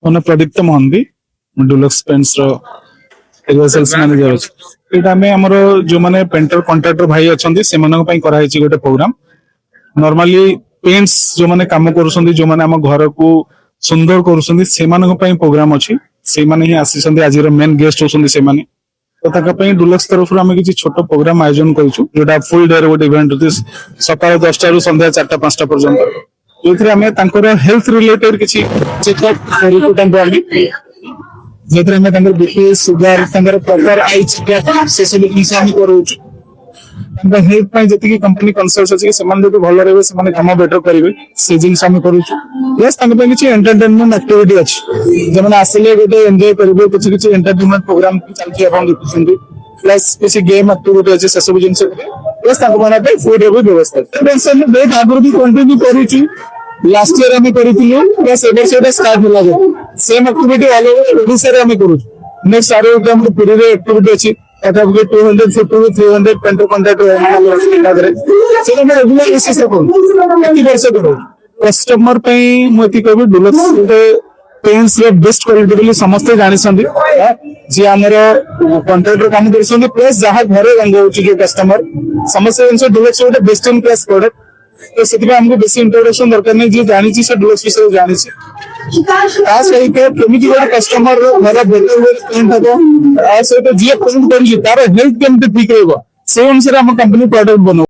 ମାନେ ପ୍ରଦୀପ୍ତ ମହାନ୍ତି ଡୁଲକ୍ସ ପେଣ୍ଟସ ର area sales manager ଅଛି। ଏଇଟା ଆମେ ଆମର ଯୋଉମାନେ ପେଣ୍ଟର କଣ୍ଟ୍ରାକ୍ଟର ଭାଇ ଅଛନ୍ତି ସେମାନଙ୍କ ପାଇଁ କରାହେଇଛି ଗୋଟେ ପ୍ରୋଗ୍ରାମ। ନର୍ମାଲି ପେଣ୍ଟସ ଯୋଉମାନେ କାମ କରୁଛନ୍ତି, ଯୋଉମାନେ ଆମ ଘରକୁ ସୁନ୍ଦର କରୁଛନ୍ତି, ସେମାନଙ୍କ ପାଇଁ ପ୍ରୋଗ୍ରାମ ଅଛି। ସେମାନେ ହିଁ ଆସିଛନ୍ତି, ଆଜିର ମେନ୍ ଗେଷ୍ଟ ହଉଛନ୍ତି ସେମାନେ। ତ ତାଙ୍କ ପାଇଁ ଡୁଲକ୍ସ ତରଫରୁ ଆମେ କିଛି ଛୋଟ ପ୍ରୋଗ୍ରାମ ଆୟୋଜନ କରିଛୁ, ଯୋଉଟା ଫୁଲ ଡେ ର ଗୋଟେ ଇଭେଣ୍ଟ ଅଛି, ସକାଳ 10ଟା ରୁ ସନ୍ଧ୍ୟା 4ଟା 5ଟା ପର୍ଯ୍ୟନ୍ତ। ଯୋଉଥିରେ ଆମେ ତାଙ୍କର ହେଲ୍ଥ ରିଲେଟେଡ କିଛି ଚେକଅପ୍ କରିବୁ ତାଙ୍କୁ ଆମେ, ଯୋଉଥିରେ ଆମେ ତାଙ୍କର ବିପି ସୁଗାର ତାଙ୍କର ପ୍ରପର ଆଇ ଚେକଅପ୍ ସେସବୁ ଜିନିଷ ଆମେ କରୁଛୁ। ତାଙ୍କ ହେଲ୍ଥ ପାଇଁ ଯେତିକି କମ୍ପାନୀ କନସଲ୍ଟ ଅଛି, ସେମାନେ ଯଦି ଭଲ ରହିବେ ସେମାନେ କାମ ବେଟର କରିବେ, ସେ ଜିନିଷ ଆମେ କରୁଛୁ। ପ୍ଲସ୍ ତାଙ୍କ ପାଇଁ କିଛି ଏଣ୍ଟରଟେନମେଣ୍ଟ ଆକ୍ଟିଭିଟି ଅଛି, ସେମାନେ ଆସିଲେ ଗୋଟେ ଏନ୍ଜୟ କରିବେ, କିଛି କିଛି ଏଣ୍ଟରଟେନମେଣ୍ଟ ପ୍ରୋଗ୍ରାମ ଚାଲିଛି ଆପଣ ଦେଖୁଛନ୍ତି। ପ୍ଲସ୍ କିଛି ଗେମ୍ ଆକ୍ଟିଭିଟି ଅଛି, ସେସବୁ ଜିନିଷ ପ୍ଲସ୍ ତାଙ୍କ ମାନଙ୍କ ପାଇଁ ଫୁଡ ର ବି ବ୍ୟବସ୍ଥା ଅଛି। ବହୁତ ଆଗରୁ ବି କଣ୍ଟିନ୍ୟୁ କରୁଛୁ। ଲାଷ୍ଟ ଇୟର ଆମେ କରିଥିଲୁ, ପ୍ଲସ୍ ଏ ବର୍ଷ ଏଇଟା ଷ୍ଟାର୍ଟ ହେଲା। ସେମ୍ ଆକ୍ଟିଭିଟି ଅଲ୍ ଓଭର ଓଡ଼ିଶାରେ ଆମେ କରୁଛୁ। ନେକ୍ସଟ ଆର ଗୋଟେ ଆମର ପୁରୀରେ ଆକ୍ଟିଭିଟି ଅଛି, ପାଖାପାଖି 250 ରୁ 300 ପେଣ୍ଟର କଣ୍ଟ୍ରାକ୍ଟର ସେଇଟା ଆମେ ରେଗୁଲାର ବେସିସରେ କରୁ, ପ୍ରତିବର୍ଷ କରୁ। କଷ୍ଟମର ପାଇଁ ମୁଁ ଏତିକି କହିବି, ଡୁଲକ୍ସ ଗୋଟେ ପେଣ୍ଟସ ର ବେଷ୍ଟ କ୍ୱାଲିଟି ବୋଲି ସମସ୍ତେ ଜାଣିଛନ୍ତି। ଯିଏ ଆମର କଣ୍ଟ୍ରାକ୍ଟର କାମ କରୁଛନ୍ତି, ପ୍ଲସ୍ ଯାହା ଘରେ ରଙ୍ଗ ହଉଛି ଯୋଉ କଷ୍ଟମର, ସମସ୍ତେ ଜିନିଷ ଡୁଲକ୍ସ ଗୋଟେ ବେଷ୍ଟ ଇନ୍ କ୍ଲାସ ପ୍ରଡକ୍ଟ। ତ ସେଥିପାଇଁ ଆମକୁ ବେଶୀ ଇଣ୍ଟ୍ରୋଡକ୍ସନ ଦରକାର ନାହିଁ, ଯିଏ ଜାଣିଛି ସେ ଡୁଲକ୍ସ ବିଷୟରେ ଜାଣିଛି। ତା ସହିତ କେମିତି ଗୋଟେ କଷ୍ଟମର ଘର ବେଟର ପେଣ୍ଟ ହବ, ତା ସହିତ ଯିଏ ପେଣ୍ଟ କରୁଛି ତାର ହେଲ୍ଥ କେମିତି ଠିକ ରହିବ, ସେଇ ଅନୁସାରେ ଆମ କମ୍ପାନୀ ପ୍ରଡକ୍ଟ ବନଉ।